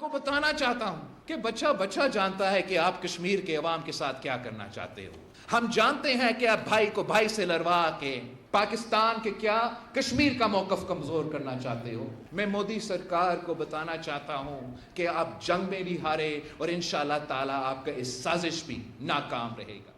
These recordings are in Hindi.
आपको बताना चाहता हूं कि बच्चा बच्चा जानता है कि आप कश्मीर के अवाम के साथ क्या करना चाहते हो। हम जानते हैं कि आप भाई को भाई से लड़वा के पाकिस्तान के क्या कश्मीर का मौकफ कमजोर करना चाहते हो। मैं मोदी सरकार को बताना चाहता हूं कि आप जंग में भी हारे और इंशाअल्लाह ताला आपका इस साजिश भी नाकाम रहेगा।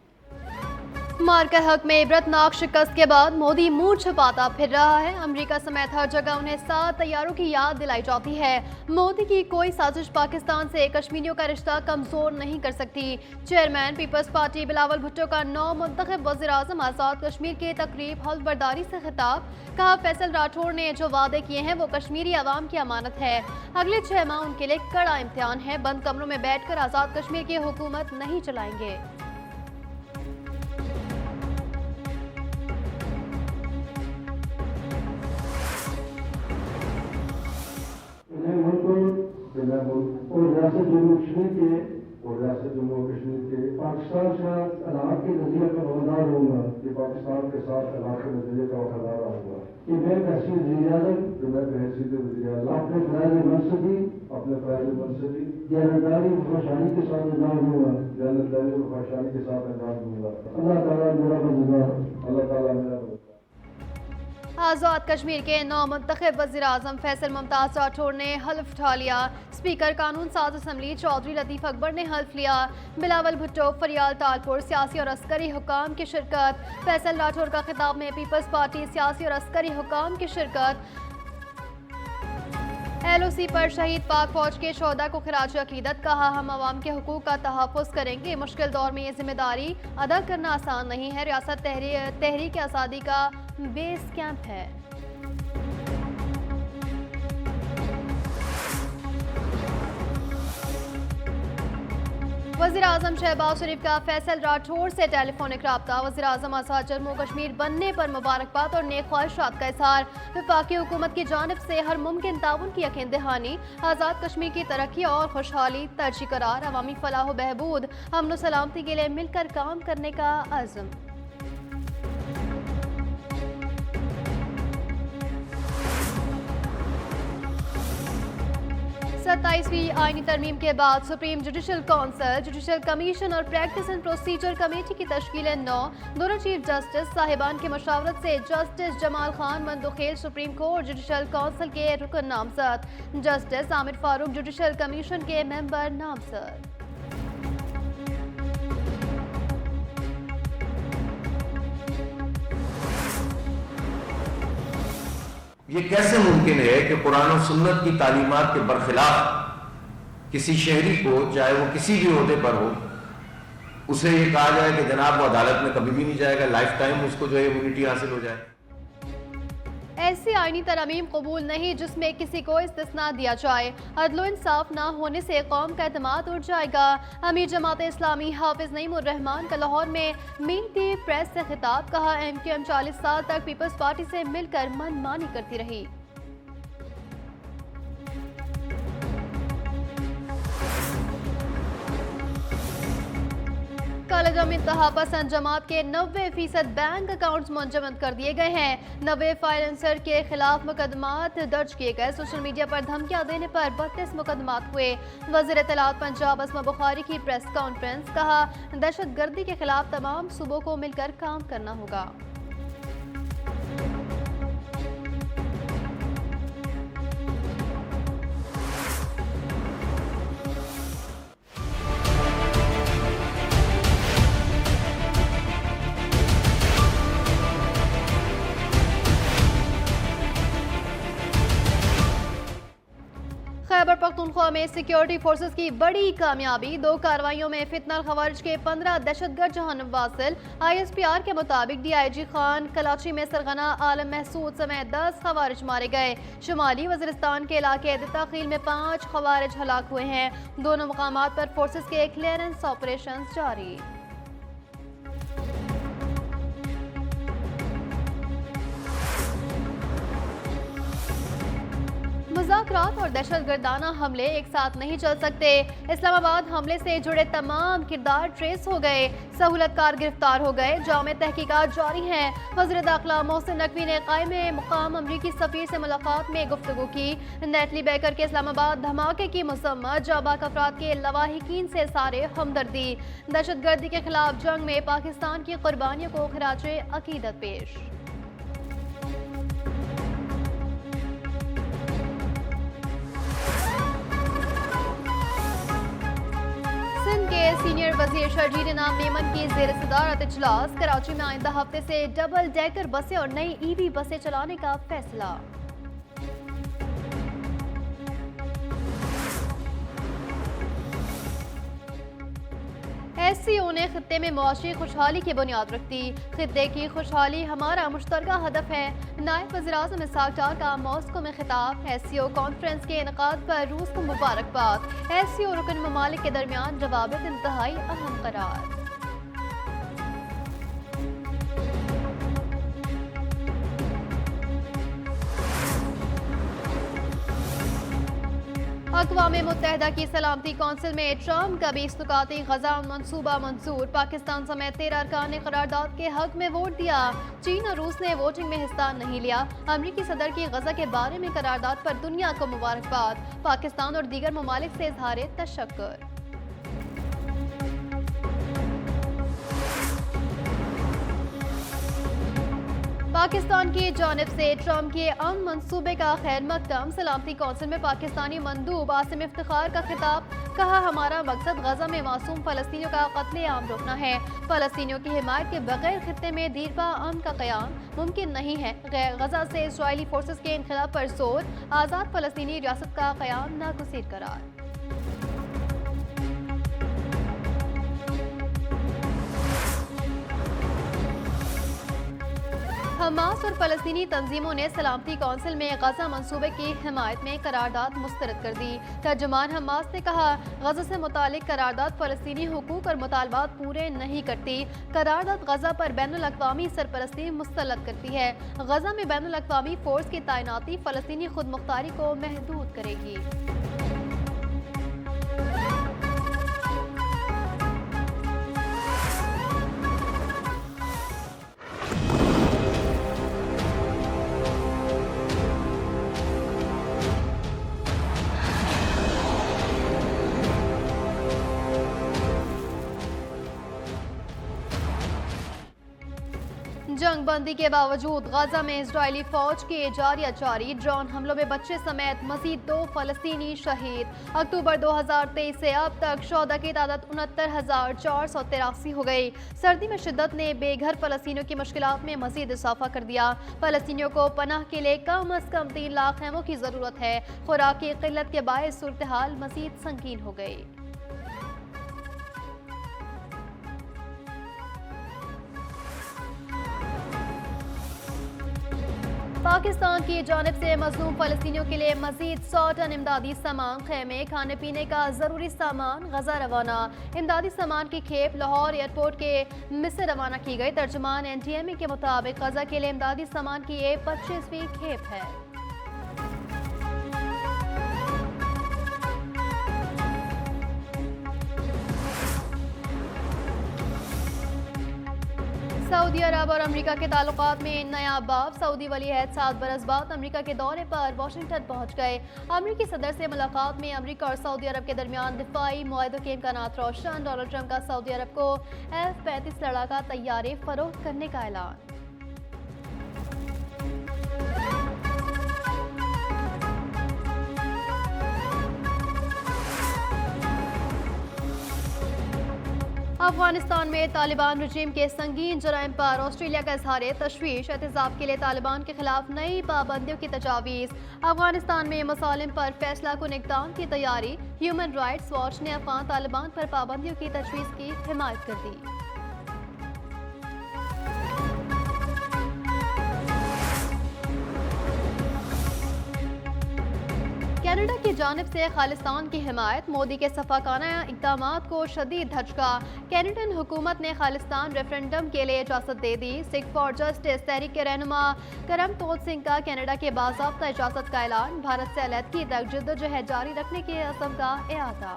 मार्कर हक में इबरतनाक शिकस्त के बाद मोदी मुंह छुपाता फिर रहा है। अमेरिका समेत हर जगह उन्हें 7 तैयारों की याद दिलाई जाती है। मोदी की कोई साजिश पाकिस्तान से कश्मीरियों का रिश्ता कमजोर नहीं कर सकती। Chairman peoples party Bilawal Bhutto का नौ मुंतखब वज़ीर-ए-आज़म आज़ाद कश्मीर के तकरीब हल्फ बर्दारी से खिताब। कहा, फैसल राठौर ने जो वादे किए हैं वो कश्मीरी अवाम की अमानत है। अगले 6 माह उनके लिए कड़ा इम्तिहान है। बंद कमरों में बैठकर आज़ाद कश्मीर की हुकूमत नहीं चलाएंगे। और रियासत जम्मू कश्मीर के पाकिस्तान से अलाक़ के नज़रिए का वफादार रहूँगा कि पाकिस्तान के साथ अलाक़ के नज़रिए का वफादार रहूँगा कि मैं बहसीत वज़ीर-ए-आज़म अपने फ़राइज़ मनसबी जानदारी खुशहाली के साथ अंजाम दूँगा। अल्लाह ताला मेरा मददगार, अल्लाह ताला मेरा। आज़ाद कश्मीर के नौ मुंतखब वज़ीर-ए-आज़म फैसल मुमताज़ राठौर ने हल्फ उठा लिया। स्पीकर कानून साज असम्बली चौधरी लतीफ़ अकबर ने हल्फ लिया। बिलावल भुट्टो, फरियाल तालपुर, सियासी और अस्करी हुकाम की शिरकत। फैसल राठौर का खिताब में पीपल्स पार्टी, सियासी और अस्करी हुकाम की शिरकत। LOC पर शहीद पाक फौज के शोहदा को खिराज अकीदत। कहा, हम अवाम के हुकूक का तहफ़्फ़ुज़ करेंगे। मुश्किल दौर में ये जिम्मेदारी अदा करना आसान नहीं है। रियासत तहरीक आज़ादी का बेस कैंप है। वज़ीर-ए-आज़म शहबाज शरीफ का फैसल राठौर से टेलीफोनिक राब्ता। वज़ीर-ए-आज़म आज़ाद जम्मू कश्मीर बनने पर मुबारकबाद और नेक ख्वाहिशात का इज़हार। वफाकी हुकूमत की जानिब से हर मुमकिन ताउन की यकीन दहानी। आज़ाद कश्मीर की तरक्की और खुशहाली तरजीह करार। अवामी फलाह बहबूद, अमन सलामती के लिए मिलकर काम करने का अज़्म। 27वीं आईनी तरमीम के बाद supreme judicial council, judicial commission और प्रैक्टिस एंड प्रोसीजर कमेटी की तश्कील 9। दोनों चीफ जस्टिस साहिबान की मशावरत से justice Jamal Khan Mandokhail supreme court judicial council के रुकन नामजद। Justice Aamir Farooq judicial commission के मेंबर नामजद। ये कैसे मुमकिन है कि कुरान और सुन्नत की तालीमात के बरखिलाफ किसी शहरी को, चाहे वो किसी भी ओहदे पर हो, उसे ये कहा जाए कि जनाब वो अदालत में कभी भी नहीं जाएगा, लाइफ टाइम उसको जो है इम्यूनिटी हासिल हो जाए। ऐसी आईनी तरमीम कबूल नहीं जिसमें किसी को इस्तिस्ना दिया जाए। अदलो इंसाफ ना होने से कौम का एतमाद उठ जाएगा। अमीर जमात इस्लामी हाफिज नईमुर रहमान का लाहौर में मीनती प्रेस से खिताब। कहा, MQM 40 साल तक पीपल्स पार्टी से मिलकर मनमानी करती रही। कॉलेजों में इंतहा पसंद जमात के 90% बैंक अकाउंट्स मुंजमद कर दिए गए हैं। 90 फाइनेंसर के खिलाफ मुकदमात दर्ज किए गए। सोशल मीडिया पर धमकियां देने पर 32 मुकदमात हुए। वज़ीर इत्तलात पंजाब अस्मा बुखारी की प्रेस कॉन्फ्रेंस। कहा, दहशत गर्दी के खिलाफ तमाम सूबों को मिलकर काम करना होगा। खैबर पख्तूनख्वा में सिक्योरिटी फोर्सेस की बड़ी कामयाबी। 2 कार्रवाइयों में फितनल खवारिज के 15 दहशतगर्द जहानम वासिल। ISPR के मुताबिक DIG खान कराची में सरगना आलम महसूद समेत 10 खवारिज मारे गए। शुमाली वज़ीरिस्तान के इलाके दिताखील में 5 खवारिज हलाक हुए हैं। दोनों मकामात पर फोर्सेस के क्लियरेंस ऑपरेशन जारी। मुज़ाकरात और दहशतगर्दाना हमले एक साथ नहीं चल सकते। इस्लामाबाद हमले से जुड़े तमाम किरदार ट्रेस हो गए, सहूलतकार गिरफ्तार हो गए, जामे तहकीकात जारी हैं। वज़ीर दाखिला मोहसिन नकवी ने कायम मुकाम अमरीकी सफ़ीर से मुलाकात में गुफ्तगू की। नेटली बेकर के इस्लामाबाद धमाके की मसम्मत, जाबाक अफराद के लवाहिकीन से सारे हमदर्दी। दहशतगर्दी के खिलाफ जंग में पाकिस्तान की कुर्बानियों को खराजे अकीदत पेश। सिंध के सीनियर वजीर शर्जील इनाम मेमन की ज़ेर सदारत इजलास। कराची में आइंदा हफ्ते से डबल डेकर बसें और नई ईवी बसें चलाने का फैसला। SCO ने खित्ते में मुआशी खुशहाली की बुनियाद रख दी। खित्ते की खुशहाली हमारा मुश्तरका हदफ है। नायब वज़ीर-ए-आज़म इसहाक डार का मॉस्को में खिताब। SCO कॉन्फ्रेंस के इनेकाद पर रूस को मुबारकबाद। SCO रुकन ममालिक के दरमियान रवाबित इंतहाई अहम करार। अक़वाम मुत्तहिदा की सलामती कौंसिल में ट्रम्प का 20 नुकाती गजा मंसूबा मंजूर। पाकिस्तान समेत 13 अरकान ने करारदाद के हक में वोट दिया। चीन और रूस ने वोटिंग में हिस्सा नहीं लिया। अमरीकी सदर की गजा के बारे में करारदाद पर दुनिया को मुबारकबाद। पाकिस्तान और दीगर ममालिक से इजहार तशक्कुर। पाकिस्तान की जानिब से ट्रम्प के अमन मंसूबे का खैर मकदम। सलामती कौंसिल में पाकिस्तानी मंदूब आसिम इफ्तिखार का खिताब। कहा, हमारा मकसद गजा में मासूम फलस्तीनियों का कत्लेआम रोकना है। फलस्तीनियों की हिमायत के बगैर खित्ते में दीरपा अमन का क़याम मुमकिन नहीं है। गजा से इसराइली फोर्सेस के इनखिलाफ पर जोर। आज़ाद फलस्तीनी रियासत का क़याम नागुज़ीर करार। हमास और फलस्तीनी तंजीमों ने सलामती कौंसिल में गजा मंसूबे की हिमायत में करारदाद मुस्तरद कर दी। तर्जुमान हमास ने कहा, गजा से मुतालिक करारदाद फलस्तीनी हुकूक और मुतालबात पूरे नहीं करती। करारदाद गजा पर बैनुल-अक़वामी सरपरस्ती मुस्तलद करती है। गजा में बैनुल-अक़वामी फोर्स की तैनाती फलस्तीनी खुद मुख्तारी को महदूद करेगी। जंग बंदी के बावजूद गजा में इजरायली फौज के जारी ड्रोन हमलों में बच्चे समेत मजीद 2 फलस्तीनी शहीद। अक्टूबर 2023 से अब तक शोहदा की तादाद 69,483 हो गई। सर्दी में शिद्दत ने बेघर फलस्तीनियों की मुश्किलात में मजीद इजाफा कर दिया। फलस्तीनियों को पनाह के लिए कम अज कम 3 लाख खेमों की जरूरत है। खुराक की किल्लत के बायस सूरत हाल मजीद संगीन हो गई। पाकिस्तान की जानिब से मजलूम फलस्तीनियों के लिए मजीद 100 टन इमदादी सामान, खेमे, खाने पीने का जरूरी सामान गजा रवाना। इमदादी सामान की खेप लाहौर एयरपोर्ट के मिस्र रवाना की गई। तर्जुमान NTMA के मुताबिक गजा के लिए इमदादी सामान की ये 25वीं खेप है। सऊदी अरब और अमेरिका के ताल्लुकात में नया बाब। सऊदी वली अहद 7 बरस बाद अमेरिका के दौरे पर वाशिंगटन पहुंच गए। अमेरिकी सदर से मुलाकात में अमेरिका और सऊदी अरब के दरमियान दिफाई मुआहदों के इम्कानात रोशन। डोनाल्ड ट्रंप का सऊदी अरब को F-35 लड़ाका तैयारे फरोख्त करने का ऐलान। अफगानिस्तान में तालिबान रजीम के संगीन जराइम पर ऑस्ट्रेलिया का इजहार तशवीश। एहतसाब के लिए तालिबान के खिलाफ नई पाबंदियों की तजावीज़। अफगानिस्तान में मसालिम पर फैसला कुन इक़दाम की तैयारी। ह्यूमन राइट्स वॉच ने अफगान तालिबान पर पाबंदियों की तजवीज़ की हिमायत कर दी। कनाडा की जानिब से खालिस्तान की हिमायत, मोदी के सफाकाना इक़दामात को शदीद धचका। कैनेडियन हुकूमत ने खालिस्तान रेफरेंडम के लिए इजाज़त दे दी। सिख फॉर जस्टिस तहरीक के रहनुमा करमतोल सिंह का कनाडा के बाज़ाब्ता इजाज़त का ऐलान। भारत से अलहदगी तक जद्दोजहद जारी रखने के अज़्म का इआदा।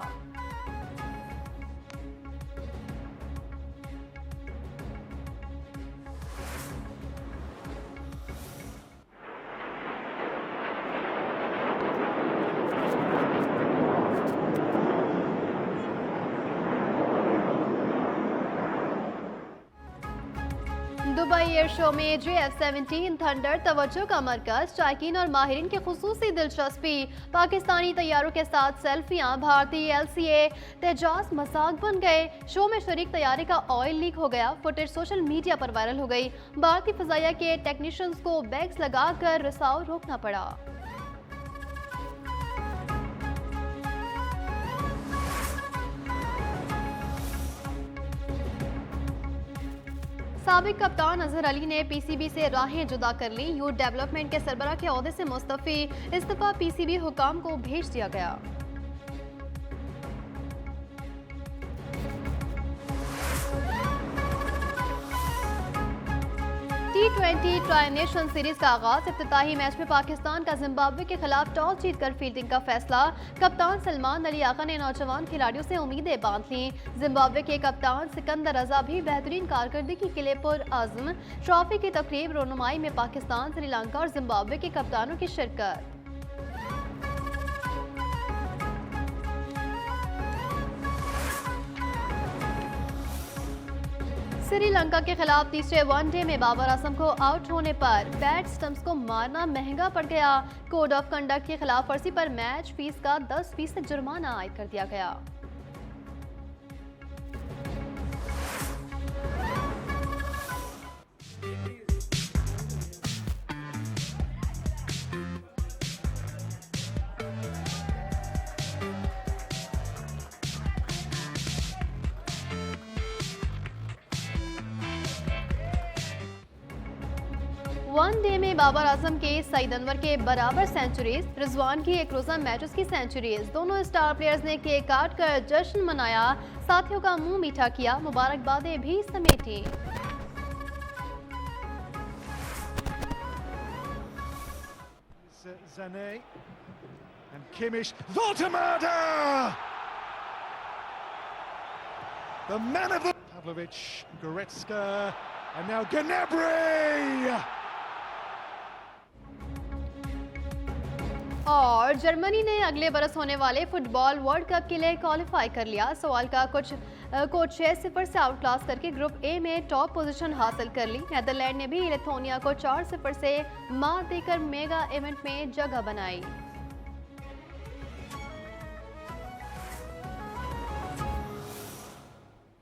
दुबई एयर शो में JF-17 थंडर तवज्जो का मरकज, शायकीन और माहिरीन की खुसूसी दिलचस्पी। पाकिस्तानी तैयारों के साथ सेल्फियां, भारतीय LCA तेजाज मजाक बन गए। शो में शरीक तैयारी का ऑयल लीक हो गया। फुटेज सोशल मीडिया पर वायरल हो गई। भारतीय फजाइया के टेक्नीशियंस को बैग्स लगाकर रिसाव रोकना पड़ा। साबिक कप्तान अजहर अली ने PCB से राहें जुदा कर ली। यूथ डेवलपमेंट के सरबराह के ओहदे से मुस्तफी, इस्तीफा PCB हुकाम को भेज दिया गया। T20 ट्राई नेशन सीरीज का आगाज। इफ्तिताही मैच में पाकिस्तान का जिम्बाब्वे के खिलाफ टॉस जीतकर फील्डिंग का फैसला। कप्तान सलमान अली आका ने नौजवान खिलाड़ियों से उम्मीदें बांध लीं। जिम्बाब्वे के कप्तान सिकंदर रजा भी बेहतरीन कारकर्दगी के लिए पुरअज़्म। ट्रॉफी की तकरीब रोनुमाई में पाकिस्तान, श्रीलंका और जिम्बाब्वे के कप्तानों की शिरकत। श्रीलंका के खिलाफ तीसरे वनडे में बाबर आजम को आउट होने पर बैट स्टंप्स को मारना महंगा पड़ गया। कोड ऑफ कंडक्ट की खिलाफ वर्जी पर मैच फीस का 10% जुर्माना आयद कर दिया गया। वनडे में बाबर आजम के सईद अनवर के बराबर सेंचुरीज, रिजवान की एक रोजा मैचेस की सेंचुरीज। दोनों स्टार प्लेयर्स ने केक काट कर जश्न मनाया, साथियों का मुंह मीठा किया, मुबारकबादें भी समेटी। Zane and Kimmich, Voltemada! The man of the Pavlovic, Goretzka, and now Gnabry! और जर्मनी ने अगले बरस होने वाले फुटबॉल वर्ल्ड कप के लिए क्वालिफाई कर लिया। सवाल का कोच 6-0 से आउटक्लास करके ग्रुप ए में टॉप पोजीशन हासिल कर ली। नेदरलैंड ने भी लिथुआनिया को 4-0 से मात देकर मेगा इवेंट में जगह बनाई।